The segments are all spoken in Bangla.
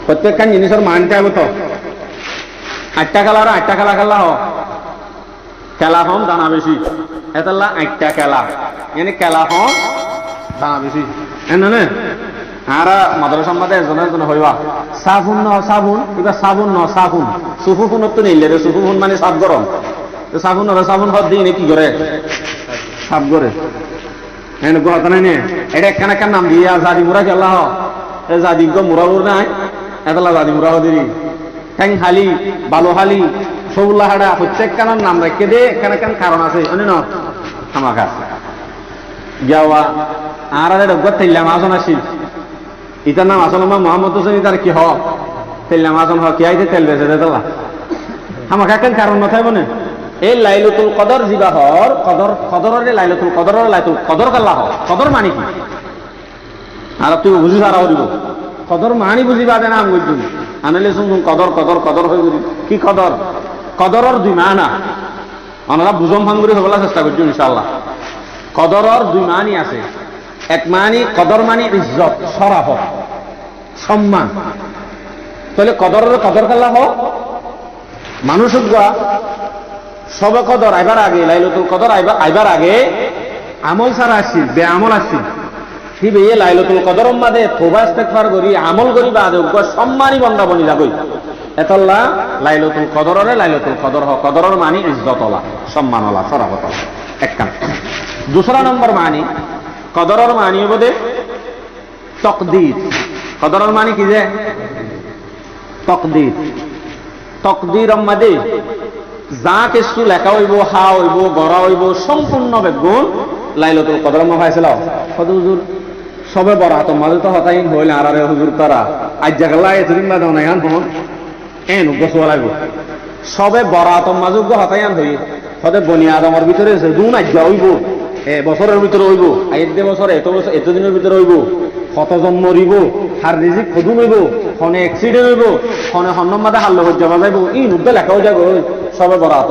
প্রত্যেকখান জিনিসের মানতে হবে তো। 8টা খেলা আর 8টা খেলা খেলা খেলা হম দানা বেশি এতলা 8টা খেলা মানে খেলা হম দানা বেশি এনে আর মাদ্রাসা সম্বাদে একজনের হইবা সাবুন ন সাবুন এবার সাবুন ন সাবুন সুফুফুন তো নিলে রে সুফুফুন মানে সাফ গরম তো সাবুন ন সাবুন হদ দিয়ে কি করে সাফ করে এনে কথা নাই নে এটা একখান একখান নাম দিয়ে জাদি মুরা খেলা হ জাদি মুরাবুর নাই এতলা জাদি মুরা হদি ঠ্যাং হালি বালো হালি সবুল্লা হাড়া প্রত্যেকখানার নাম রেখে দে এখানে কেন কারণ আছে অন্য ন আমাকে যাওয়া আর তেলাম আসন আসি ইতার নাম আসল মোহাম্মদ হোসেন ইতার কি হ তেলাম আসন হ কি আইতে তেল বেঁচে দেলা আমাকে কেন কারণ নথায় বনে এই লাইলাতুল কদর জিবা হর কদর কদরের লাইলাতুল কদরের লাইলাতুল কদর কাল্লা হ কদর মানে কি আর তুই বুঝি সারা দিব কদর মানি বুঝিবা দেনা আমি বুঝছি আনলে শুন কদর কদর কদর হয়ে বুঝি কি কদর কদরের দুই মানা আমরা বুঝম ভাঙ্গুরি হবলা চেষ্টা করছি ইনশাআল্লাহ কদরের দুই মানি আছে এক মানি কদর মানি ইজ্জত শরাফত সম্মান তাহলে কদরের কদর কাল্লা হোক মানুষ সবে কদর আইবার আগে লাইলাতুল কদর আইবার আগে আমল ছাড়া আসছি বে আমল আসছি কি বে লাইলাতুল কদর মাঝে তওবা ইস্তেগফার করি আমল করি বা যোগ্য সম্মানী বান্দা বনি যাবই এতলা লাইলাতুল কদরের লাইলাতুল কদর হ কদরের মানি ইজ্জতওয়ালা সম্মানওয়ালা শরাফতওয়ালা একখান दूसरा नंबर मानी कदर मानी बोधे तकदीर कदर मानी कि तकदीर तकदीर मदे जा किसु लेखा हইব হা হইব গড়া হইব সম্পূর্ণ বেগুন লাইলাতুল কদর মা ফাইসলা কত হুজুর সবে বরাত মাঝে তো হতাইন হইল আরারে হুজুর তারা আজ জাগলা এতদিন বাদ না ইয়ান ফোন এন গোসল লাগব সবে বরাত মাঝে গো হতাইন হই হতে বনি আদমের ভিতরে আছে দুন আজ হইব বছরের ভিতরে হইব আইদ বছরে এত দিনের ভিতরে হইব কতজন মরিব হার রিজিক খদুন হইব ফোনে অ্যাক্সিডেন্ট হইব ফোনে হন্নম মাদে হাল্লো হয়ে যাওয়া যাইব ই নুদ্দা লেখাও যাব সবে বরাত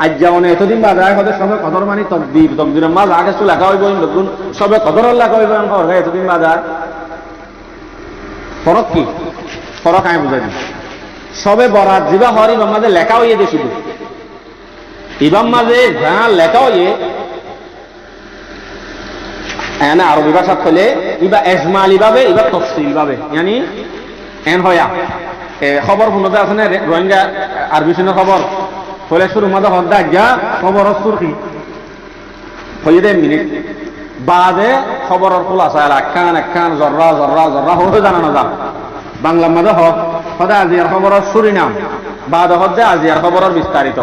আজ যেমন এতদিন বাদ আয় হতে সবে কদর মানি তকদীর তকদীরের মাঝ আগে তো লেখা হইব দেখুন সবে কদরের লেখা হইব এতদিন বাদ আয় ফরক কি ফরক আমি বুঝাই দিই সবে বরাত জিবা হওয়ার ইমাম মাঝে লেখা হইয়ে দে শুধু ইমাম মাঝে যা লেখা হইয়ে এনে আরবি ভাষা কইলে ইবা ইজমালি ভাবে ইবা তাফসীল ভাবে yani এন হয়া খবর শুনতে আছে না রোহিঙ্গা আরবি শুনে খবর কইলে শুরু মধ্যে হদ্দা যা খবর সুরখি হইয়ে দে মিনিট বাদে খবরের খুলাসা আকান আকান জররা জররা জররা হতে জানানো যা বাংলা মধ্যে হদা আজিয়ার খবরের সুরিনাম বাদে হদ্দা আজিয়ার খবরের বিস্তারিত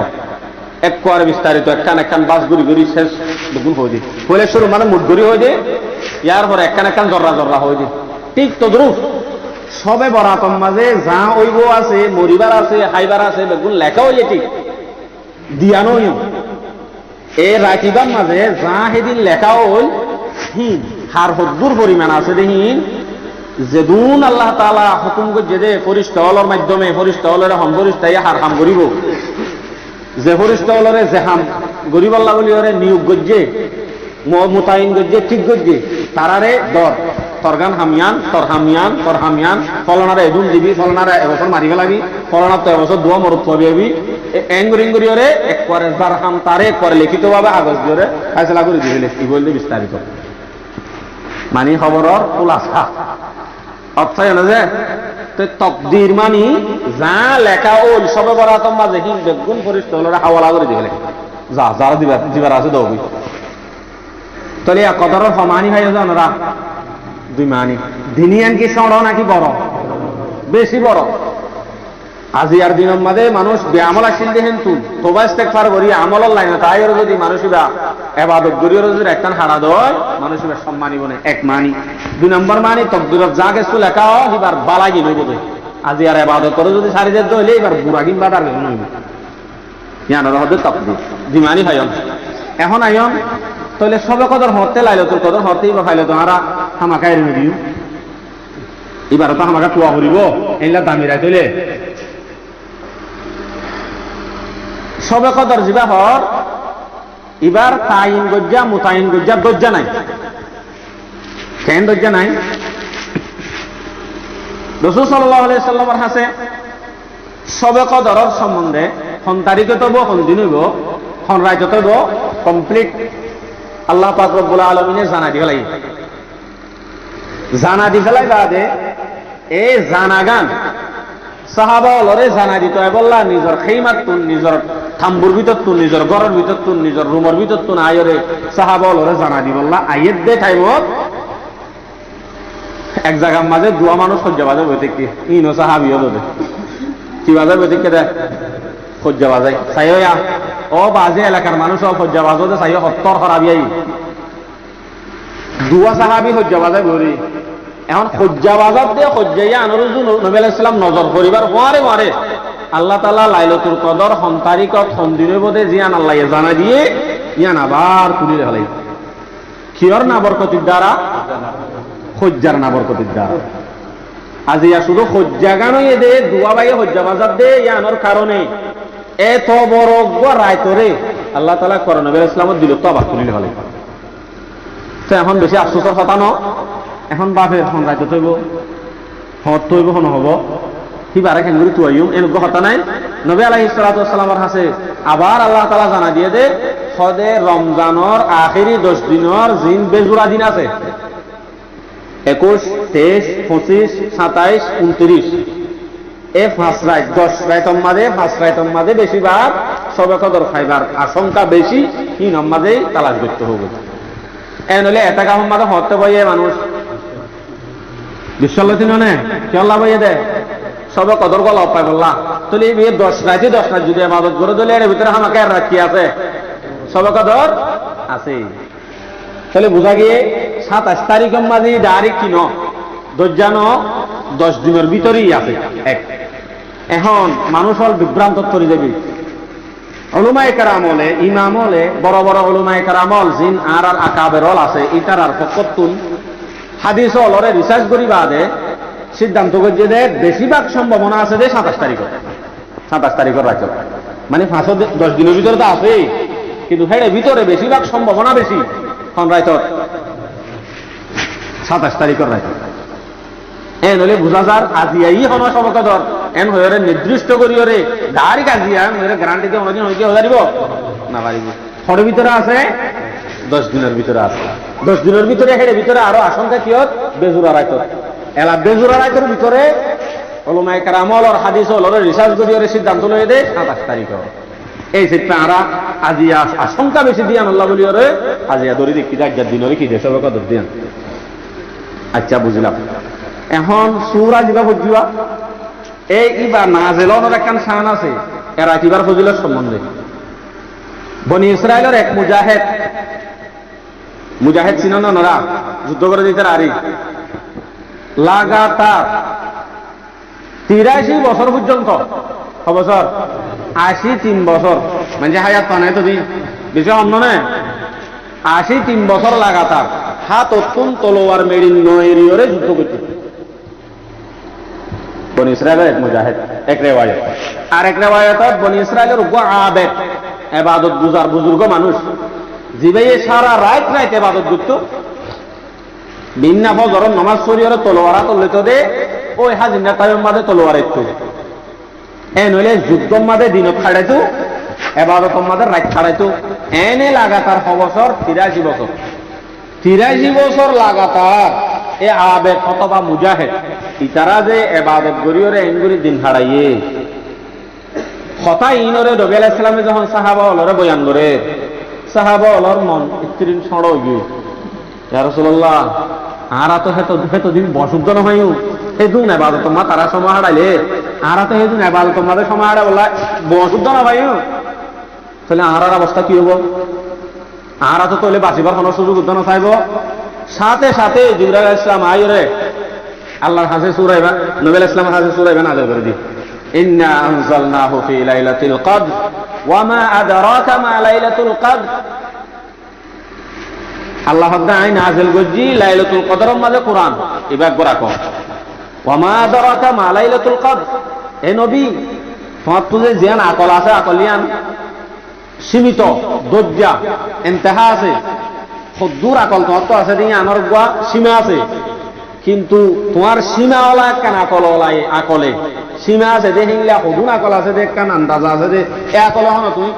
একবারে বিস্তারিত একখান একখান বাস গুড়ি গুড়ি শেষ দুগুণ হয়ে যায় পয়লা শুরু মানে মুঠ গুড়ি হয়ে যায় ইয়ার পরে একখান একখান জর্রা জর্রা হয়ে যায় ঠিক তদ্রুপ সবে বরাতম মাঝে যা ওইব আছে মরিবার আছে হাইবার আছে বেগুন লেখা হয়ে ঠিক দিয়ানো এ রাখিবার মাঝে যা সেদিন লেখা হল হার হদ্দুর পরিমাণ আছে দেহিন যেদুন আল্লাহ তাআলা হুকুম করছে যে ফরিস্তাওয়ালার মাধ্যমে ফরিস্তাওয়ালারা হম ফরিস্তাই হার হাম করিব যে ফরিস্তাওয়ালারে জেহাম গরিব আল্লাহ বলি ওরে নিয়োগ গজ্জে মোতায়েন গজ্জে ঠিক গজ্জে তারারে দর তরগান হামিয়ান তর হামিয়ান তর হামিয়ান ফলনারে এদুন দিবি ফলনারে এবছর মারিবে লাগি ফলনার তো এবছর দোয়া মরত পাবি এঙ্গুরি ওরে এক পরে যার হাম তারে পরে লিখিত ভাবে কাগজ দিয়ে ফাইসলা করে দিবে কি বললে বিস্তারিত মানে খবরের খুলাসা অর্থ জানা যে তকদির মানি যা লেখা ওল সবে বরাতম মাঝে হিন বেগুন ফরিস্তাওয়ালারা হাওয়ালা করে দিবে যা যারা দিবার আছে দবি তাহলে কদরের সমানি হয় জানারা দুই মানি দিনিয়ান কি সড় নাকি বড় বেশি বড় আজি আর দিনের মাঝে মানুষ বেআমল আসিল দেখেন তুই তোবা ইস্তেগফার করি আমলের লাইনে তাই ওর যদি মানুষরা ইবাদত করি ওর যদি একখান হারা দেয় মানুষের সম্মানী বনে এক মানি দুই নম্বর মানি তকদিরত যা কিছু লেখা হয় এবার বালা গিয়ে নইব আজি আর ইবাদত করে যদি সারি যেতে হইলে এবার বুড়া কিংবা তার নইব ইয়ানোর হতে তকদির দুই মানি হয় এখন আইন তাহলে সবে কদর হতে লাইলাতুল কদর হতেই বা ফাইলে তোমরা হামাকা এনে দিও এবার তো হামাকা কুয়া করিব এইলা দামি রাইতলে সবে কদর জিবা হর এবার তাইন গজ্জা মুতাইন গজ্জা গজ্জা নাই কেন গজ্জা নাই রাসূল সাল্লাল্লাহু আলাইহি সাল্লামের হাতে সবে কদরের সম্বন্ধে কোন তারিখে তব কোন দিন হইব কোন রাতে তব কমপ্লিট আল্লাহ পাক রব্বুল আলামিনে জানা দি ফেলাই বাদে এই জানাগান সাহাবা লরে জানা দিত বললা নিজের খেইমাত তুন নিজের থাম্বুর ভিতর তুন নিজের ঘরের ভিতর তুন নিজের রুমের ভিতর তুন আয়রে সাহাবা লরে জানা দি বললা আইয়ের দে টাইমত এক জায়গার মাঝে দুয়া মানুষ সজ্জা বাজে বইতে কি ইনো সাহাবিও দে কি বাজে বইতে কে দেয় সজ্জা বাজাই চাইয়া ও বাজে এলাকার মানুষ সজ্জা বাজতে চাইয়া সত্তর হরাবিয়াই দুয়া সাহাবি সজ্জা বাজাই বলি এখন সজ্জা বাজার দিয়ে সজ্জাইয়া আনরুজু নবী আলাইহিস সালাম নজর করিবার পরে আল্লাহ তাআলা লাইলাতুল কদর হন তারিখত হন দিনের বোধে জিয়ান আল্লাহ জানা দিয়ে ইয়ান আবার তুলি হলাই কিয়র না বরকতির দ্বারা সজ্জার না বরকতির দ্বারা আজিয়া শুধু সজ্জা গানই দে দুয়া বাইয়ে সজ্জা বাজার দে ইয়ানোর কারণে এত বড় রায়তরে আল্লাহ তাআলা করোনা নবী আলাইহিস সালামত দিল তো আবার তুলি হলাই তো এখন বেশি আফসোসের কথা ন এখন বাপে এখন রাজ্য তৈব হত তৈব হন হব সিবারে খেঙ্গুরি তুয়াইম এনেক হতা নাই নবী আলাইহিস সালাতু ওয়াস সালামের হাতে আবার আল্লাহ তাআলা জানা দিয়ে দে সদে রমজানের আখেরি 10 দিনের জিন বেজুরা দিন আছে 21, 23, 25, 27, 29 এ 5 রাত 10 রাতের মাঝে বেশিবার সবে কদর খাইবার আশঙ্কা বেশি কি নামাজেই তালাশ করতে হবে এনলে এটা কাম মাঝে হতে বইয়ে মানুষ বিশ্বলতি নে কেলা বইয়ে দে সবে কদর গলা পায় বললা তাহলে এই 10 রাত যদি ইবাদত করে দিলে এর ভিতরে আমাকে আর রাখি আছে সবে কদর আছে তাহলে বুঝা গিয়ে 27 তারিখের মাঝে ডাইরেক্ট কিন দজ্জানো 10 দিনের ভিতরেই আছে এক এখন মানুষ হল বিভ্রান্ত করে যাবে উলামায়ে কেরাম হলে ইমাম হলে বড় বড় উলামায়ে কেরাম হল জিন আর আকাবের হল আছে ইতার আর ফকতুন হাদিস হলরে রিসার্চ করি বাদে সিদ্ধান্ত করছে যে বেশিরভাগ সম্ভাবনা আছে যে 27 তারিখের রাত মানে 5-10 দিনের ভিতরে তো আছে কিন্তু হেড়ে ভিতরে বেশিরভাগ সম্ভাবনা বেশি কোন রাত 27 তারিখের রাত এন হলে বুঝা যার আজিয়াই হন সবকদর এন হয়ে নির্দিষ্ট করি ওরে ডাইরেক্ট আজিয়া মেরে গ্যারান্টিতে অনেকদিন হইতে হয়ে যাইব না পারিব ফটোর ভিতরে আছে 10 দিনের ভিতরে আছে 10 দিনের ভিতরে হেড়ে ভিতরে আরো আশঙ্কা কি হত বেজুরা রাত এলা বেজুরা রাতের ভিতরে উলামায়ে কেরাম আর হাদিস হলরে রিসার্চ করি ওরে সিদ্ধান্ত লয়ে দে 27 তারিখ এই সেটা আরা আজিয়া আশঙ্কা বেশি দিয়ান আল্লাহ বলি ওরে আজিয়া দরি দেখি যাক দিনরে কি দেশে কদর দিয়ান আচ্ছা বুঝলাম এখন সূরা জিবা বুঝিবা এই ইবা নাজেলনের একখান শান আছে এরা কিবার ফজিলত সম্বন্ধে বনি ইসরায়েলের এক মুজাহিদ চিনন নরা যুদ্ধ করে দিতে আরি লাগাতার 83 বছর পর্যন্ত বছর 83 বছর মানে হায়াত পানায় তো দিন বেশি অন্য নয় 83 বছর লাগাতার হাত অত্যুন তলোয়ার মেরি নয়রিয়রে যুদ্ধ করতে বনি ইসরায়েলের এক মুজাহিদ এক রেওয়ায়ত আর এক রেওয়ায়তত বনি ইসরায়েলের আবেদ ইবাদত গুজার বুজুর্গ মানুষ জিবাইয়ে সারা রাত ইবাদত করত বিন্না ফজর নামাজ পড়িয়রে তলোয়ারা তল্লিত দে ওই হাজিনা কায়ম মাঝে তলোয়ার একটু এ নইলে যুদ্ধর মাঝে দিন ছাড়াইতো ইবাদত মাঝে রাত ছাড়াইতো এনে লাগাতার 83 বছর লাগাতার এ আবেদ অথবা মুজাহিদ ইতারা যে ইবাদত করিয়রে এঙ্গুরি দিন হারাইয়ে কথা ইনরে নবী আলাইহিস সালামে যখন সাহাবা হলরে বয়ান করে সাহাবা হলর মন ইত্রিন ছড় গিয়ে ইয়া রাসূলুল্লাহ আরা তো হেতো দিন বসুদ্ধ না হইউ হেদুন ইবাদত মা তারা সময় হারাইলে আরা তো হেদুন ইবাদত মাদের সময় হারা বলা বসুদ্ধ না ভাইউ তাহলে আরার অবস্থা কি হবো আরা তো তলে বাঁচিবার কোনো সুযোগ উদ্যান চাইব সাথে সাথে জিবরাইল আলাইহিস সালাম আইরে আল্লাহর হাতে সূরা নবী আলাইহিস সালামের হাতে সূরা নাযিল করে দি ইন্না আনজালনাহু ফি লাইলাতিল কদর ওয়া মা আদরাকা মা লাইলাতুল কদর আল্লাহ তাআলা নাযিল করজি লাইলাতুল কদরের মাঝে কোরআন এবার গোরা কর ওয়া মা আদরাকা মা লাইলাতুল কদর হে নবী তোমার তো যে জ্ঞান আকল আছে আকলিয়ান সীমিত দজ্জা ইন্তেহা আছে খুদ্দুর আকল তোমার তো আছে দিয়ে আনার গোয়া সীমা আছে কিন্তু তোমার সীমাওয়ালা একখান আকলে সীমা আছে যে হিংলা সদুন আকল আছে যে একখান আন্দাজা আছে যে এ আকলে হন তুমি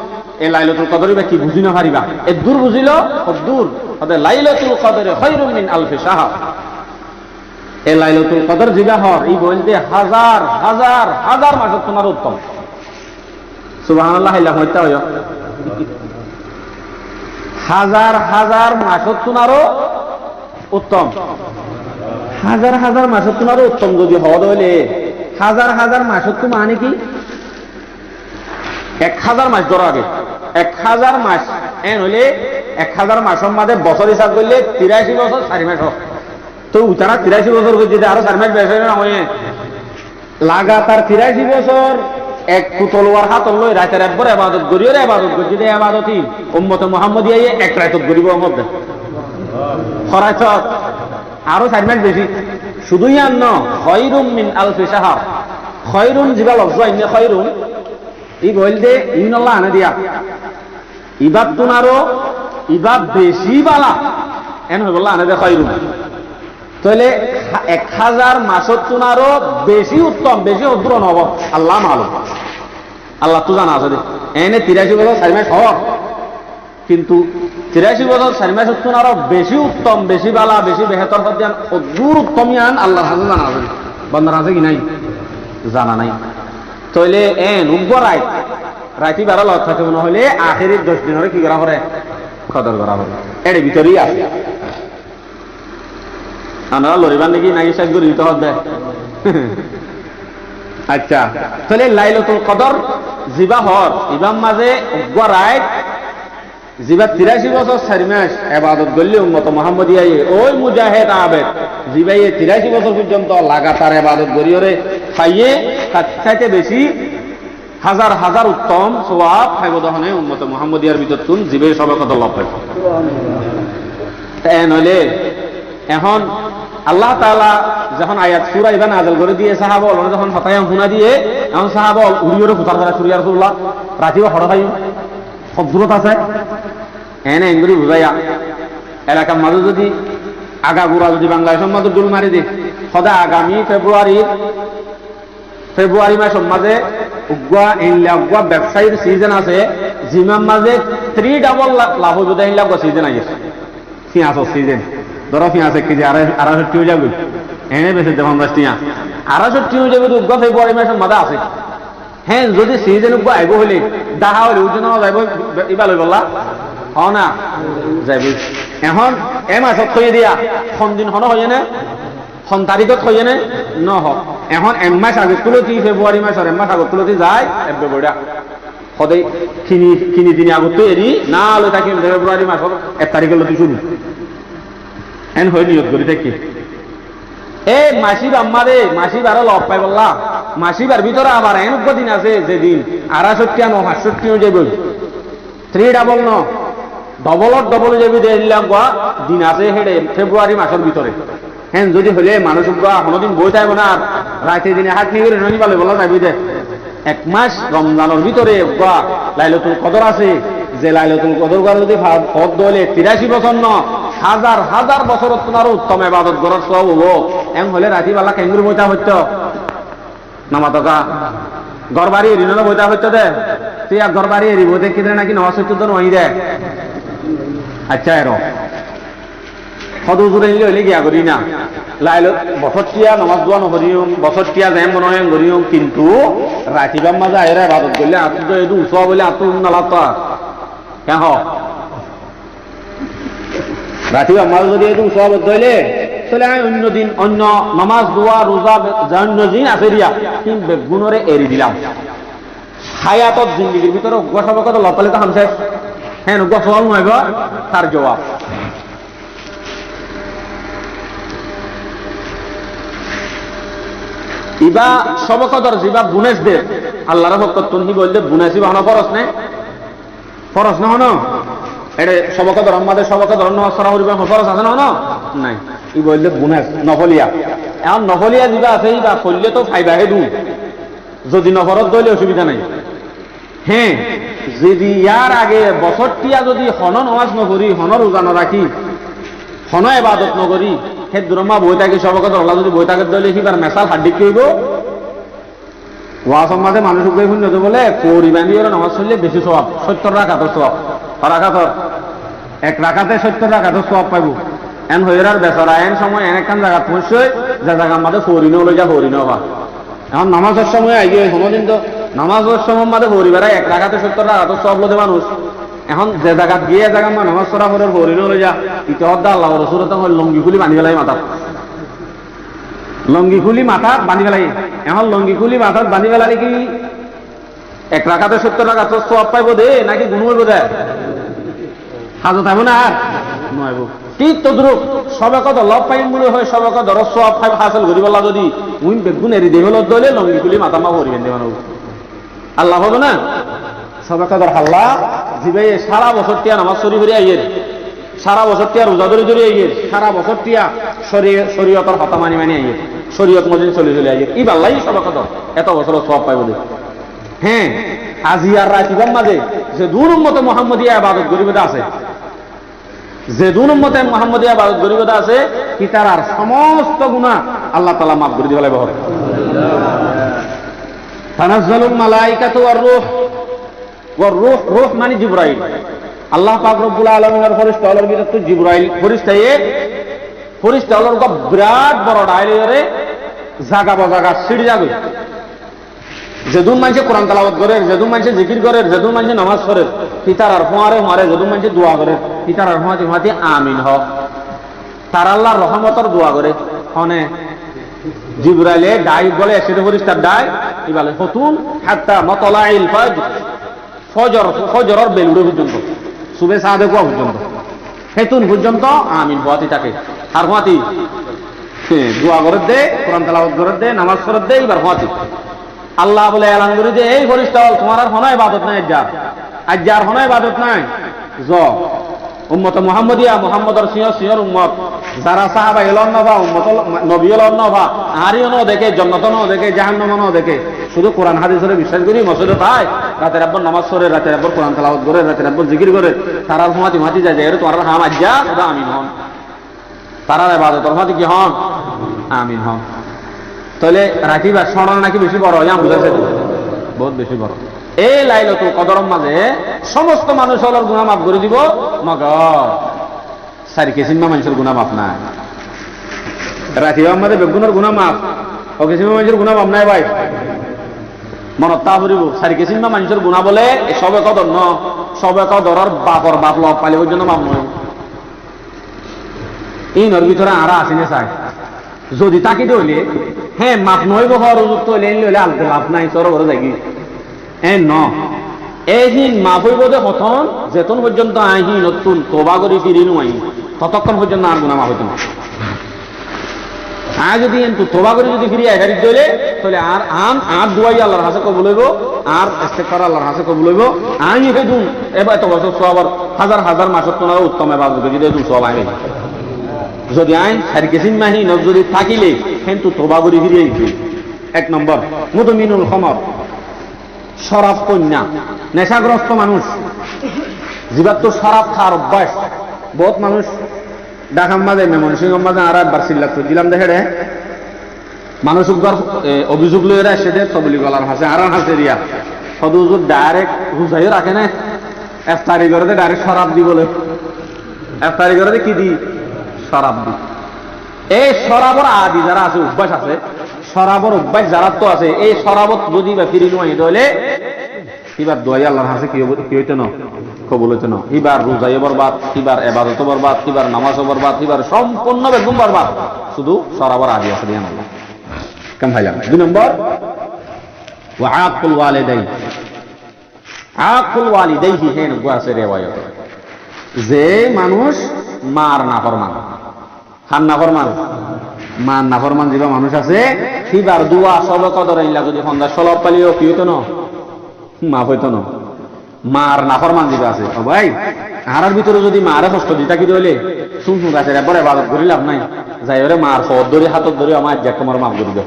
এ লাইলাতুল কদর বা কি বুঝি না পারিবা এ দূর বুঝিল দূর লাইলাতুল কদর খায়রুম মিন আলফি শাহর এ লাইলাতুল কদর জিবা হর এই বলতে হাজার হাজার হাজার মাস তোমার উত্তম সুবহানাল্লাহ ইল্লাহ হইতা হয় হাজার হাজার মাস তোমারও উত্তম হাজার হাজার মাস তোমারও উত্তম যদি হওয়া হইলে হাজার হাজার মাস মানে কি 1000 মাস ধরো আগে 1000 মাস এন হইলে 1000 মাসের মাঝে বছর হিসাব করলে 83 বছর 4 মাস তো তারা 83 বছর যদি আরো 4 মাস বেশি না হয় লাগাতার 83 বছর এক তলোয়ার হাত লই রাতের একবার ইবাদত করিও রে ইবাদত করি যদি ইবাদতই উম্মত মুহাম্মদিয়া এক রাতত করিব মধ্যে খরাচ আরো 4 মাস বেশি শুধুই আন্ন খায়রুম মিন আলফি শাহর খায়রুম জিবা লফজ ইনে খায়রুম ই বলতে ইনআল্লাহ আনে দিয়া ইবাদ তুনারো ইবাদ বেশি বালা এন হই বললা আনে দে খায়রুম তাহলে 1000 মাসত তুনারো বেশি উত্তম বেশি উদ্র নব আল্লাহ মালুম আল্লাহ তো জানা আছে এনে 83 বছর 4 মাস হওয়া কিন্তু 83 বছর 4 মাস তুনারো বেশি উত্তম বেশি বালা বেশি বেহতর হদিয়ান দূর উত্তমিয়ান আল্লাহর হাতে জানা আছে বান্দার আছে কি নাই জানা নাই তাহলে এন উপরাই রাতি 12 লক্ষ থাকে মনে হলে আখেরের 10 দিনের কি করা হবে কদর করা হবে এর ভিতরেই আছে আমরা লরিবার নাকি নাকি শেষ করে দিতে হবে আচ্ছা তাহলে লাইলাতুল কদর জিবা হর ইবাম মাঝে উপরাই জিবা 83 বছর 4 মাস ইবাদত করলে উম্মত মুহাম্মদিয়া ওই মুজাহিদ আবেদ জিবাই 83 বছর পর্যন্ত লাগাতার ইবাদত করিওরে পাইয়ে তার চাইতে বেশি হাজার হাজার উত্তম সওয়াব পাইব দহনে উম্মত মুহাম্মদিয়ার ভিতর তুন জীবের সবে কত লাভ পাইব তাই নইলে এখন আল্লাহ তাআলা যখন আয়াত সূরা ইবা নাযিল করে দিয়ে সাহাবা বলেন যখন ফাতায়া হুনা দিয়ে এখন সাহাবা উড়িয়রে ফুতার দ্বারা সুরিয়া রাসূলুল্লাহ রাতিও হড় ভাই খুব দূরত আছে এনে এঙ্গুরি বুঝাইয়া এলাকার মাঝে যদি আগা গুড়া যদি বাংলাদেশের মাঝে ডুল মারি দে সদা আগামী ফেব্রুয়ারি মাসের মাঝে উগুয়া ব্যবসায়ীর সিজন আছে জিমার মাঝে 3 ডাবল লাভ হইব দেন লাভ সিজন আইছে পেঁয়াজের সিজন ধরো পেঁয়াজ 1 কেজি 260 হয়ে যাবে এনে বেশি দেবান 10 টিয়া 260 হয়ে যাবে উগুয়া ফেব্রুয়ারি মাসের মাঝে আছে হ্যাঁ যদি সিজন উগুয়া আইব হইলে দাহা হইলে ওজন যাইব ইবা লই বললা হ না যাইব এখন এ মাসত থই দিয়া কোন দিন হন হয় না কোন তারিখত হয় না ন হোক এখন 1 মাস আগে তুলতি ফেব্রুয়ারি মাসের 1 মাস আগে তুলতি যায় এববে বড়া সদাই কিনি দিন আগত এরি না লই থাকি ফেব্রুয়ারি মাসের 1 তারিখে লতি শুরু এন হই নিয়ত করি থাকি এ মাসিব আম্মারে মাসিব আরো লব পাই বললা মাসিবার ভিতরে আবার এন দিন আছে যেদিন 260 ন 65 হয়ে যাবে 3 ডাবল ন ডবল যাবি দিন আছে হেডে ফেব্রুয়ারি মাসের ভিতরে হ্যাঁ যদি হলে মানুষ কোনোদিন বই থাকবে না আর রাতে দিনে হাত নিয়ে গেলে ননি পালে বলা যাবি যে 1 মাস রমজানের ভিতরে লাইলাতুল কদর আছে যে লাইলাতুল কদর যদি ফদ দলে 83 বছর ন হাজার হাজার বছর তোমার উত্তম ইবাদত করার সব হবো এম হলে রাতি বেলা কেঙ্গুর বইটা হইতো নামাতকা ঘর বাড়ি এরি না বইটা হইতো দে তুই আর ঘর বাড়ি এরিব দেখি নাকি নামাজ হইতো তো নই দে আচ্ছা এরো সদুজুরে হইলে গিয়া করি না লাইল বছরটিয়া নামাজ দোয়া নকরিম বছরটিয়া যাই মনে হয় করিম কিন্তু রাতিবার মাঝে আয়রা ইবাদত করলে আতু তো এটু উৎসব বলে আতু নালাত কেন রাতিবার মাঝে যদি এটু উৎসব হইলে তাহলে আমি অন্য দিন অন্য নামাজ দোয়া রোজা অন্য দিন আছে দিয়া তিন বেগুণরে এড়ি দিলাম হায়াতত জিন্দিগির ভিতরে গসাব কত লপালে তো হামছে হ্যাঁ গসল নইব তার জবাব ইবা সবকদর জিবা বুনেস দে আল্লাহর ভক্ত তুমি বলতে বুনেসি বাহন ফরজ নে ফরজ না হনো এটা সবকদর আমাদের সবকদর অন্য সরা হরিবা ফরজ আছে না হনো নাই ই বলতে বুনেস নফলিয়া এখন নফলিয়া জিবা আছে ইবা করলে তো ফাইবা হেদু যদি নফরত দইলে অসুবিধা নাই হ্যাঁ যদি ইয়ার আগে বছরটিয়া যদি হন নামাজ নকরি হন রোজা নরাখি হন ইবাদত নকরি সেই দুরম্মা বই থাকে সবকে আল্লাহ যদি বই থাকে দিলে সিবার মেসাল হাড্ডি কইব ওয়াজ মাঝে মানুষ উপায় শূন্য বলে কৌরি বান্ধি নামাজ পড়লে বেশি সব 70 রাকাতের সব রাকাতর এক রাকাতে 70 রাকাতের সব পাইব এন হইরার বেচারা এন সময় এন একখান জায়গা পৌঁছে যে জায়গার মাঝে হরিণ লই যা হরিণ হবা এখন নামাজের সময় আগে কোনোদিন তো নামাজের সময় মাঝে হরিবেড়াই এক রাকাতে 70 রাকাতের সব লোদে মানুষ এখন যে জায়গা গিয়ে জায়গা নামাজ পড়া করে হরিণ লই যা ইতিহদ্দা আল্লাহ রসুল লঙ্গি খুলি বান্ধি পেলাই মাথা লঙ্গি খুলি মাথা বান্ধি পেলাই এখন লঙ্গি খুলি মাথা বান্ধি পেলালে কি এক রাকাতে 70 রাকাতের সব পাইব দে নাকি গুণ হইব দেয় হাজত আইব না আর নয়ব কি তদ্রুপ সবাকে লভ পাইম বলে হয় সবাকে ধরো সব ফাইভ হাসল করি বলা যদি উইন বেগুন এরি দেহ দলে লঙ্গি খুলি মাথা মা করিবেন দেবেন আল্লাহ হবে না সবাকে ধর হাল্লা জিবে সারা বছর টিয়া নামাজ চুরি করে আইয়ের সারা বছর টিয়া রোজা ধরে ধরে আইয়ের সারা বছর টিয়া শরীয়তর হতা মানি মানি আইয়ের শরীয়ত মজিদ চলে চলে আইয়ের ই বাল্লাই সবাকে ধর এত বছর সব পাইব দে হ্যাঁ আজি আর রাতিবার মাঝে যে দূর মতো মোহাম্মদিয়া ইবাদত গরিবতা আছে যে দু নম্বরে মোহাম্মদিয়া ইবাদত গরিবতা আছে কি তার আর সমস্ত গুনাহ আল্লাহ তাআলা মাফ করে দিবেন বহর তানাজ্জালুল মালাইকাতু ওয়ার রূহ মানে জিবরাইল আল্লাহ পাক রব্বুল আলামিনের ফেরেশতা হলোর ভিতর তো জিবরাইল ফেরেশতা হলোর বিরাট বড় ডাইরে জাগা বাজাগা সিঁড়ি যাবে যেদুন মানুষে কোরআন তেলাওয়াত করে যেদুন মানুষে জিকির করে যেদুন মানুষে নামাজ পড়ে পিতার আর ফোয়ারে যেদুন মানুষে দোয়া করে পিতার আর ফোয়াতে আমিন হ তার আল্লাহর রহমতের দোয়া করে হনে জিবরাইলে ডাই বলে একসাথে ফেরেশতার ডাই কি বলে ফতুন হাত্তা মাতলাইল ফজরের বেলুড়ে পর্যন্ত সুবে সাদে কোয়া পর্যন্ত হেতুন পর্যন্ত আমিন হওয়াতে থাকে আর হওয়াতে দোয়া করে দে কোরআন তেলাওয়াত করে দে নামাজ পড়ে দে এবার হওয়াতে আল্লাহ বলে এলান করে যে এই ফেরেশতা তোমার আর কোনো ইবাদত নাই আজ আর কোনো ইবাদত নাই জ উম্মত মুহাম্মদিয়া মুহাম্মদর সিয়র উম্মত যারা সাহাবা এলন নবা উম্মত নবী এলন নবা আরিও ন দেখে জান্নাত ন দেখে জাহান্নাম ন দেখে শুধু কোরআন হাদিসের বিশ্বাস করি মসজিদে তাই রাতে রাব্বর নামাজ পড়ে রাতে রাব্বর কোরআন তেলাওয়াত করে রাতে রাব্বর জিকির করে তারার মাটি যায় এর তোমার হাম আজ্জা খোদা আমিন হন তারার ইবাদতের মাটি কি হন আমিন হন তাহলে রাখিবা স্মরণ নাকি বেশি বড় হয় বুঝাচ্ছে বহুত বেশি বড় এই লাইলাতুল কদরের মাঝে সমস্ত মানুষ হলোর গুনাহ মাফ করে দিব মগর সারি কেসিমা মানুষের গুনাহ মাফ নাই রাখিবার মাঝে বেগুনের গুনাহ মাফ ও কেসিমা মানুষের গুনাহ মাফ নাই ভাই মনত তা করিব সারি কেসিমা মানুষের গুনাহ বলে সবে কদর ন সবে কদরের বাপর বাপ লব পাইলে ওই জন্য মাফ নয় এই নর ভিতরে আরা আসিনে চাই যদি তাকে হইলে হ্যাঁ মাফ নইব হওয়ার উপযুক্ত হইলে হইলে আলতে লাভ নাই সর ঘরে যাই ন এইহীন মাফ হইব যে প্রথম যেতন পর্যন্ত আহি নতুন তোবা করি ফিরি নুই ততক্ষণ পর্যন্ত আর গুনাহ মাফ হইত না আর যদি তোবা করে যদি ফিরি এগারি দিলে তাহলে আর দুয়াই আল্লাহর কাছে কবুল হইব আর ইস্তেগফার আল্লাহর কাছে কবুল হইব আমি হেদুন এবার এত বছর সবার হাজার হাজার মাসত তোমরা উত্তম ইবাদত করি দেন সব আইবে যদি আইন সারি কেসিন মাহি নব যদি থাকিলে কিন্তু তোবা করি ফিরে আইবে এক নম্বর মুদমিনুল খমর শরাব কন্যা নেশাগ্রস্ত মানুষ জীবাত তো শরাব খাওয়ার অভ্যাস বহুত মানুষ ঢাকার মাঝে ময়মনসিংহের মাঝে আর একবার চিল্লা দিলাম দেখে রে মানুষ অভিযোগ লইরা সেটা তবলি গলার হাসে আর হাসে রিয়া সদুজুর ডাইরেক্ট বুঝাইও রাখে না এফতারি করে ডাইরেক্ট শরাব দি বলে এফতারি করে কি দি শরাব দি এই শরাবর আদি যারা আছে অভ্যাস আছে শরাবর অভ্যাস যারা তো আছে এই শরাবত যদি বা ফিরি নয় হইলে এবার দোয়াই আল্লাহর হাসে কি হইতো না কবুল হইতো না এবার রোজাই বরবাদ এবার ইবাদত বরবাদ এবার নামাজ বরবাদ এবার সম্পূর্ণ বেগুম বরবাদ শুধু শরাবর আদি আছে দিয়ান আল্লাহ কেমন ভাইলাম দুই নম্বর ওয়া আকুল ওয়ালিদাইহি হেন আছে রিওয়ায়াত যে মানুষ মার নাফরমান খান নাফরমান মার নাফরমান যে মানুষ আছে সিবার দুয়া সবে কদর ইল্লা যদি সন্ধ্যা সলব পালিও কি হইতো না মাফ হইতো না মার নাফরমান যে আছে ও ভাই আহার ভিতরে যদি মারে কষ্ট দিতা কি হইলে শুন গাছের একবার ইবাদত করি লাভ নাই যাই ওরে মার পদ ধরে হাতত ধরে আমার যে তোমার মাফ করে দাও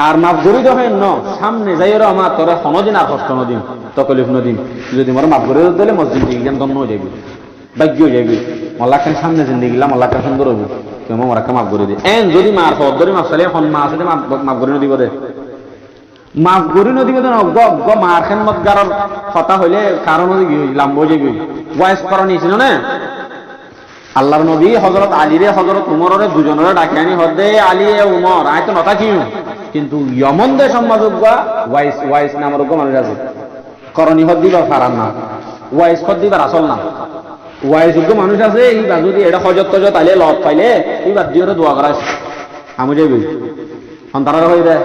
আর মাফ করে দাও হেন ন সামনে যাই ওরে আমার তোরা কোনদিন আর কষ্ট নদিন তকলিফ নদিন যদি আমার মাফ করে দিলে মসজিদ দিলাম ধন্য হয়ে যাবি ভাগ্য হয়ে যাবি মল্লাখান সামনে জিন্দি গেলাম মল্লাখান সুন্দর হইব কেমন ওরা মাফ করে দিয়ে এন যদি মার পদ ধরে মাফ চাইলে এখন মা আছে মাফ করে দিব দে মাফ করে নদীব মার খেনমত গারর কথা হইলে কারণ লাম্ব যে গই ওয়াইস করা নিয়েছিল না আল্লাহর নবী হযরত আলী রে হযরত উমরে দুজনরে ডাকে আনি হদে আলী এ উমর আয় তো নতা কিউ কিন্তু ইয়মন দে সমাজজ্ঞ ওয়াইস নামের মানুষ আছে করণী হদ দিবা ফারান না ওয়াইস হদ দিবা আসল না ওয়াইস মানুষ আছে এইবার যদি এটা হজত তজত আইলে লত পাইলে এইবার দিয়ে দোয়া করা আমি যাইবি সন্তানরা হয়ে যায়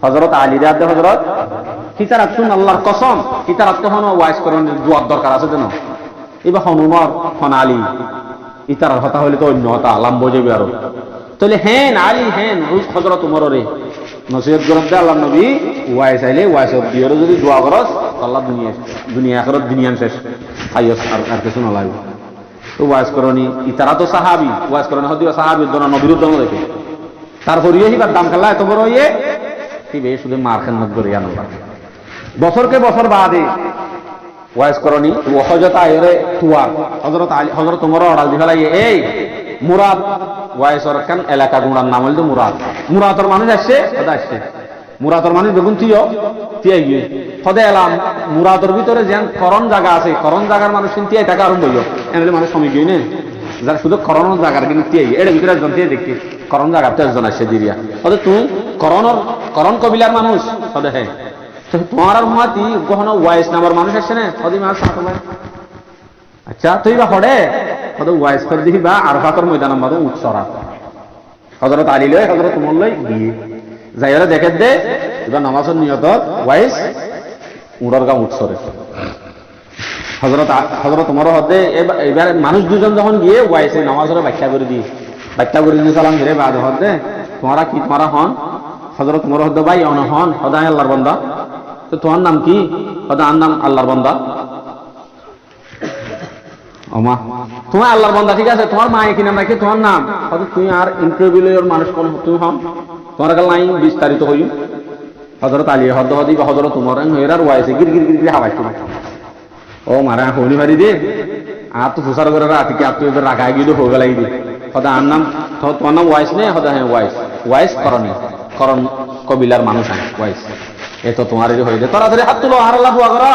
হযরত আলী রে আদে হযরত কিতার আতুন আল্লাহর কসম কিতার আত্মহন ওয়াইস করণ দোয়ার দরকার আছে দেন এবার হনুমার হন আলী ইতার কথা হইলে তো অন্য হতা লাম্ব যাবে আরো তাহলে হেন আলী হেন রুজ হযরত উমরে নসিহত করত আল্লাহ নবী ওয়াইস আইলে ওয়াইস দিয়ে যদি দোয়া করস আল্লাহ দুনিয়া আখিরাত দুনিয়ান শেষ আইয়স আর কিছু না লাগে তো ওয়াইস করনি ইতারা তো সাহাবী ওয়াইস করনি হদিও সাহাবীর দনা নবীর দনা দেখে তারপর ইহিবার দাম কাল্লা এত বড় ইয়ে কি বে শুধু মার খেদমত করে আল্লাহ বছরকে বছর বাদে ওয়াইস করনি ও হযরত আয়রে তুয়ার হযরত আলী হযরত উমর অর্ডার দি ফেলাই এই মুরাদ ওয়াইসর কান এলাকা গুণার নাম হইল মুরাদর মানুষ আসছে ওটা আসছে মুরাদর মানুষ বেগুন তিয়াই গিয়ে সদে এলাম মুরাদর ভিতরে যেন করণ জায়গা আছে করণ জায়গার মানুষ কিন্তু তিয়াই টাকা আরম্ভ হইল এনে মানুষ সময় গিয়ে নে যার শুধু করণ জায়গার কিন্তু তিয়াই এর ভিতরে একজন তিয়াই দেখি করণ জায়গাতে একজন আসছে দিরিয়া সদে তুই করণ কবিলার মানুষ সদে হ্যাঁ তোমার আর মহাতি গহন ওয়াইস নামের মানুষ আসছে না সদি মাস আচ্ছা তুই বা হড়ে কত ওয়াইস করে দিবি বা আরফাতের ময়দানের মতো উৎসরা হযরত আলী লয় হযরত উমর লয় গিয়ে যাইরা দেখে দে এবার নামাজের নিয়ত ওয়াইস উড়র গা উৎসরে হযরত উমর হদে এবার মানুষ দুজন যখন গিয়ে ওয়াইসে নামাজের ব্যাখ্যা করে দিয়ে সালাম ধরে বাদ হদে তোমারা হন হযরত উমর হদে ভাই অন হন সদায় আল্লাহর বান্দা তো তোমার নাম কি সদা আর নাম আল্লাহর বান্দা ওমা তোমার আল্লাহর বান্দা ঠিক আছে তোমার মায়ে কি নাম রাখি তোমার নাম হয়তো তুই আর ইন্টারভিউর মানুষ কোন তুমি হন তোমার কাল লাইন বিস্তারিত হই হযরত আলী হদি বা হযরত উমর এরার ওয়াইসে গির হাওয়াই ও মারা হলি মারি দে আর তো ফুসার করে রাতি কি আপনি রাগাই গিয়ে হয়ে গেলাই দি হদা আর নাম তোমার নাম ওয়াইস নেই হদা হ্যাঁ ওয়াইস করণ কবিলার মানুষ হ্যাঁ ওয়াইস এ তো তোমার হয়ে যায় তাড়াতাড়ি হাত তুলো আর আল্লাহ দোয়া করো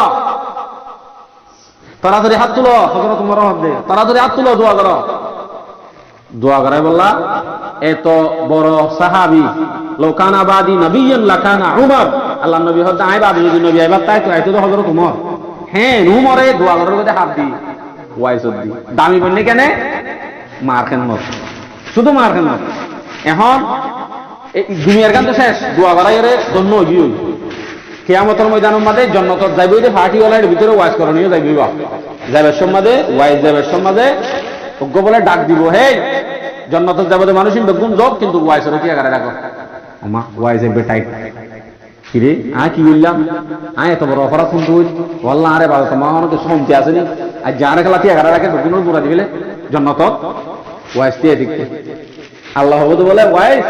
তাড়াতাড়ি হাত তুলো হযরত উমর হদে তাড়াতাড়ি হাত তুলো দোয়া করাই বললা এত বড় সাহাবী লোকানা বাদি নবিয়্যান লাকানা উমর আল্লাহ নবী হদে আই বাদি যদি নবী আইবা তাই তো আইতো হযরত উমর হ্যাঁ উমরে দোয়া করার মধ্যে হাত দি ওয়াইস দি দামি বললে কেন মার খেদমত শুধু মার খেদমত এখন এই দুনিয়ার গান তো শেষ দোয়া করাইরে জন্য গিয়ে কিয়ামতের ময়দানের মধ্যে জান্নাতত যাইবই দে ফাটি ওলার ভিতরে ওয়াইস করণীয় যাইবই বা যাইবার সমাজে ওয়াইস যাইবার সমাজে অজ্ঞ বলে ডাক দিব হে জান্নাতত যাবে মানুষ বেগুন যোগ কিন্তু ওয়াইসের কি আগারে রাখো আমা ওয়াইস এ বেটাই কিরে কি বললাম এত বড় অপরাধ কোন তুই বললা আরে বাবা তোমার অনেক সম্পত্তি আছে নি আর যারা খেলা তুই আগারে রাখে বেগুন দূরা দিলে জান্নাতত ওয়াইস দিয়ে দেখতে আল্লাহ হবো বলে ওয়াইস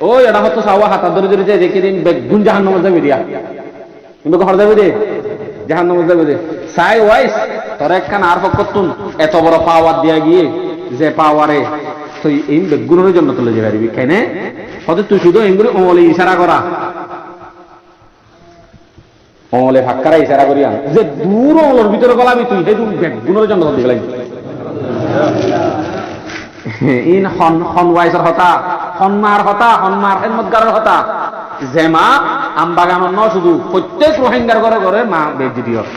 ও এটা হতো সাওয়া হাতা ধরে ধরে দেখে দিন বেগুন জাহান্নামে যাবে দিয়া কিন্তু ঘর যাবে রে জাহান্নামে যাবে রে সাই ওয়াইস তোর একখান আর পক্ষতুন এত বড় পাওয়ার দিয়া গিয়ে যে পাওয়ারে তুই এই বেগুনের জন্য তুলে যে পারবি কেন হয়তো তুই শুধু এগুলো অমলে ইশারা করা অমলে ফাক্কারা ইশারা করিয়া যে দূর অমলের ভিতরে গলাবি তুই সেই বেগুনের জন্য তুলতে গেলাই ইন হন ওয়াইসের হতা হন্মার খেদমতগারের হতা যে মা আমবাগানের ন শুধু প্রত্যেক রোহিঙ্গার ঘরে ঘরে মা বেজিটি হয়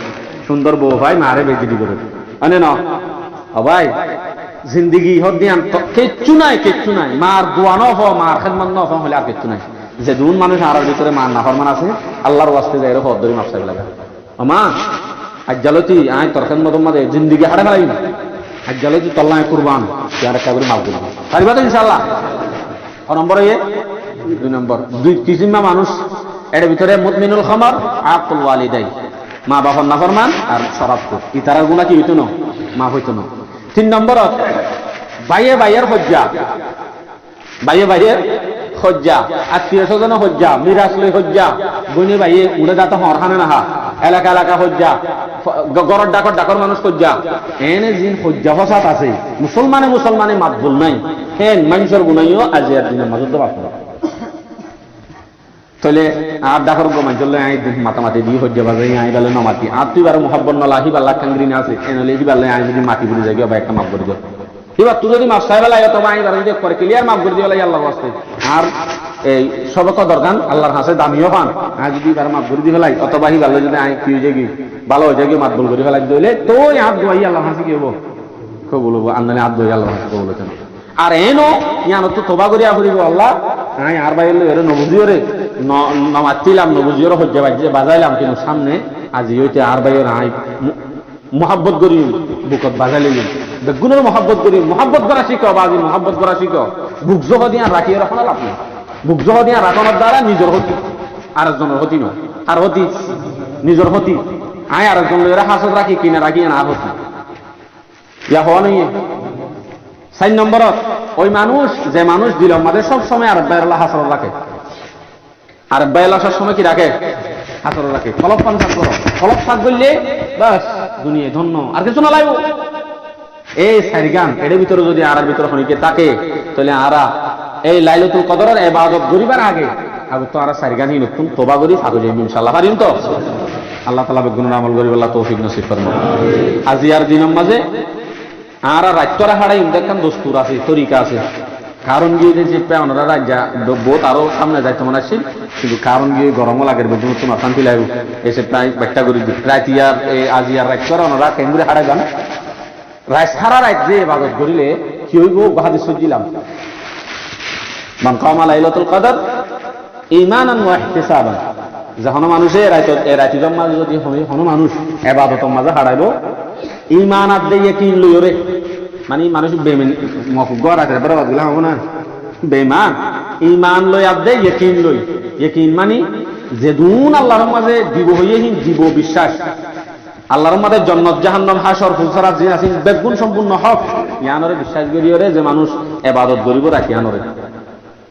সুন্দর বউ ভাই মারে বেজিটি করে আনে ন ভাই জিন্দিগি হদ দিয়ান কিচ্ছু নাই মার দোয়া ন মার খেদমত ন হলে আর কিচ্ছু নাই যে দুন মানুষ আর ভিতরে মার নাফরমান আছে আল্লাহর ওয়াস্তে যাই হদ ধরে মাপ চাই লাগা মা আজ্জালতি আয় তোর খেদমত মাঝে জিন্দিগি হারে ফেলাই আজ্জালতি তল্লায় কুরবান আর একটা করে মাপ দিল পারিবা তো ইনশাআল্লাহ নম্বরে 2 নম্বর দুই কিসিমা মানুষ এর ভিতরে মুতমিনুল খামার আকুল ওয়ালিদাই মা বাবার নাফরমান আর শরাবখোর ইতারার গুনাহ কি হইতো না মাফ হইতো না 3 নম্বর ভাইয়ের হজ্জা আত্মীয় স্বজন হজ্জা মিরাজ লই হজ্জা গুনি ভাইয়ে উড়ে যাতে হরখানে না এলাকা এলাকা হজ্জা গড়র ডাকর মানুষ হজ্জা এনে জিন হজ্জা ফসাদ আছে মুসলমানে মাতবুল নাই হেন মানুষের গুনাইও আজি আর দিনের মাজুদ বাপরা তাহলে আর ডাকর গমাই চললে আই মাতামাতি দিয়ে হজ্জা বাজাই আই বেলে নমাতি আর তুই বার মোহাব্বত নলা হিবাল্লা কাংগ্রিনে আছে এনলে হিবাল্লা আই যদি মাটি বুড়ি যাই বা একটা মাপ করে দিও এবার তুই যদি মাপ সাহেব লাগে তবে আই বার যদি করে ক্লিয়ার মাপ করে দিও আল্লাহর ওয়াস্তে আর এই সবক দরকার আল্লাহর হাতে দামিও পান আর যদি বার মাপ করে দি ফেলাই অথবা হিবাল্লা যদি আই কি হয়ে যাবি ভালো হয়ে যাবি মাত বল করে ফেলাই দিলে তো হাত দোয়াই আল্লাহর হাতে কি হবো খুব বলবো আন্দানে হাত দোয়াই আল্লাহর হাতে বলেছেন আর এনো ইয়ানো তো তোবা করিয়া করিব আল্লাহ আই আর বাইলে এর নবুজিও রে নমাতিলাম নবুজিওর হজ্জা বাজাইলাম কিন্তু সামনে আজি হইতে আর বাইর আই মোহাব্বত করি বুকত বাজাই লইলাম বেগুনের মোহাব্বত করি মোহাব্বত করা শিখো বাজি মোহাব্বত করা শিখো বুক জহ দিয়া রাখিয়ে রাখা লাভ না বুক জহ দিয়া রাখানোর দ্বারা নিজের হতি আরেকজনের হতি নয় আর হতি নিজের হতি আয় আরেকজন লোকেরা হাসত রাখি কিনে রাখি না হতি ইয়া হওয়া নেই 4 নম্বরত ওই মানুষ যে মানুষ দিল আমাদের সব সময় আর বাইরলা হাসর রাখে আর বাইল আসার সময় কি রাখে হাসর রাখে ফলক পান থাক করো ফলক থাক বললে বাস দুনিয়া ধন্য আর কিছু না লাগবে এই সারিগান এর ভিতরে যদি আর ভিতরে হনিকে থাকে তাহলে আরা এই লাইলাতুল কদরের ইবাদত করিবার আগে তো আর সারিগানই নতুন তওবা করি থাকো যাই ইনশাআল্লাহ পারিম তো আল্লাহ তাআলা বেগুনের আমল করি আল্লাহ তৌফিক নসিব করুন আজি আর দিনের মাঝে আর রাজ্যরা হাড়াই দেখেন দস্তুর আছে তরিকা আছে কারণ গিয়ে যে ওনারা রাজ্যা বোধ আরো সামনে যাইতে মনে আসছিল কিন্তু কারণ গিয়ে গরমও লাগে বেগুন তোমার শান্তি লাগবে এসে প্রায় ব্যাখ্যা করে দিই রাতিয়ার আজি আর রাজ্যরা ওনারা কেন্দ্রে হাড়াই যান সারা রাত যে ইবাদত করিলে কি হইব হাদিস দিলাম মান কামা লাইলাতুল কদর ঈমানান ওয়া ইহতিসাবান যখন মানুষে রাতির মাঝে যদি কোনো মানুষ ইবাদতের মাঝে হারাইলো ঈমান আর দিয়ে ইয়াকিন লই ওরে মানে মানুষ বেঈমান মফগর আছে বরাবর দিলাম হবে না বেঈমান ঈমান লই আর দিয়ে ইয়াকিন মানে যেদুন আল্লাহর মাঝে দিব হইয়েহীন জীব বিশ্বাস আল্লাহর মাঝে জান্নাত জাহান্নাম হাসর ফুলসারাত জিন আছে বেগুন সম্পূর্ণ হক ইয়ানরে বিশ্বাস করিওরে যে মানুষ ইবাদত করিব রাখিয়ানরে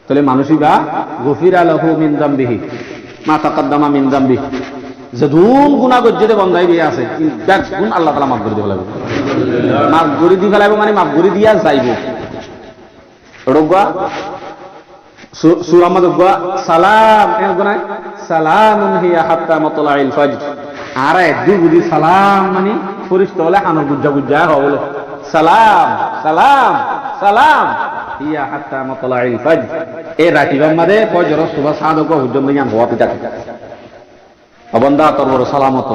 তাহলে মানুষই বা গফিরা লাহু মিন যামবিহি মা তাকদ্দামা মিন যামবিহি যদুন গুনাহ গজ্জে বন্দাই দিয়ে আছে দেখ গুণ আল্লাহ তাআলা মাফ করে দিবে লাগবে মাফ করে দি ফেলাইব মানে মাফ করে দিয়া যাইব রোগা সূরা মাদুগা সালাম এর গুনাহ সালামুন হিয়া হাত্তা মাতলাইল ফজর আর একদু বুঝি সালাম মানে ফরিস্তা বলে আনো গুজ্জা হলো সালাম সালাম সালাম ইয়া হাত্তা মাতলাইল ফজর এই রাতিবার মাঝে ফজর সুবহ সাদক হুজুম নিয়ান হওয়াতে থাকে অবন্দা তোর বড় সালামত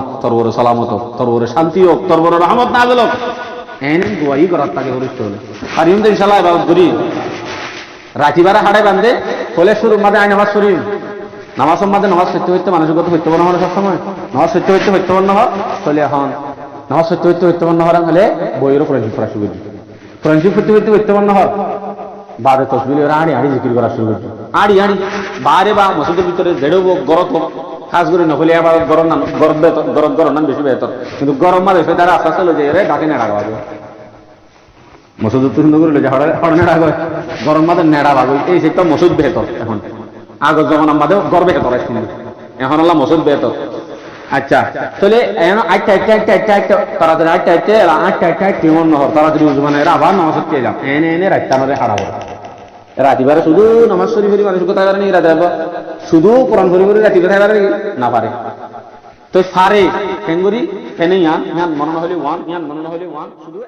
তোর বড় শান্তি হোক তোর বড় রহমত নাযিল হোক এনে দুয়াই করার থাকে ফরিস্তা বলে আর ইনতে ইনশাআল্লাহ ইবাদত করি রাতিবার হাড়ে বাঁধে হলে শুরু মাঝে আই নামাজ শরীফ নামাজের মাঝে নামাজ সত্য হইতে মানুষের কথা সত্যবান হওয়ার সব সময় নামাজ সত্য হইতে সত্যবান হওয়া চলে এখন নামাজ সত্য হইতে সত্যবান হওয়ার হলে বইয়েরও ফ্রেন্ডশিপ করা শুরু করছি ফ্রেন্ডশিপ করতে হইতে সত্যবান হওয়ার বারে তসবিল আড়ি জিকির করা শুরু করছি আড়ি বারে বা মসজিদের ভিতরে জেড়ে হোক গরত হোক খাস করে নহলে আবার গরম নাম বেশি বেহতর কিন্তু গরম মাঝে সে তারা আস্তে আস্তে লয়ে যায় রে ডাকে নেড়া গাবে মসজিদ পছন্দ করে লয়ে যায় হড় নেড়া গাবে গরম মাঝে নেড়া ভাগ এই সেটা মসজিদ বেহতর এখন আগর যখন আমাদের গর্বে করাইছিল এখন আল্লাহ মসজিদ বেহতর আচ্ছা তাহলে আটটা তাড়াতাড়ি আটটা কেমন নহর তাড়াতাড়ি উজমানে আবার নামাজ কে যাম এনে রাতটা আমাদের হারাবো রাতিবারে শুধু নামাজ শরীফ মানুষ কোথায় পারে নি রাতে শুধু কোরআন শরীফ রাতি কোথায় পারে না পারে তো ফারে ফেঙ্গুরি ফেনে ইয়ান মনে হলে ওয়ান শুধু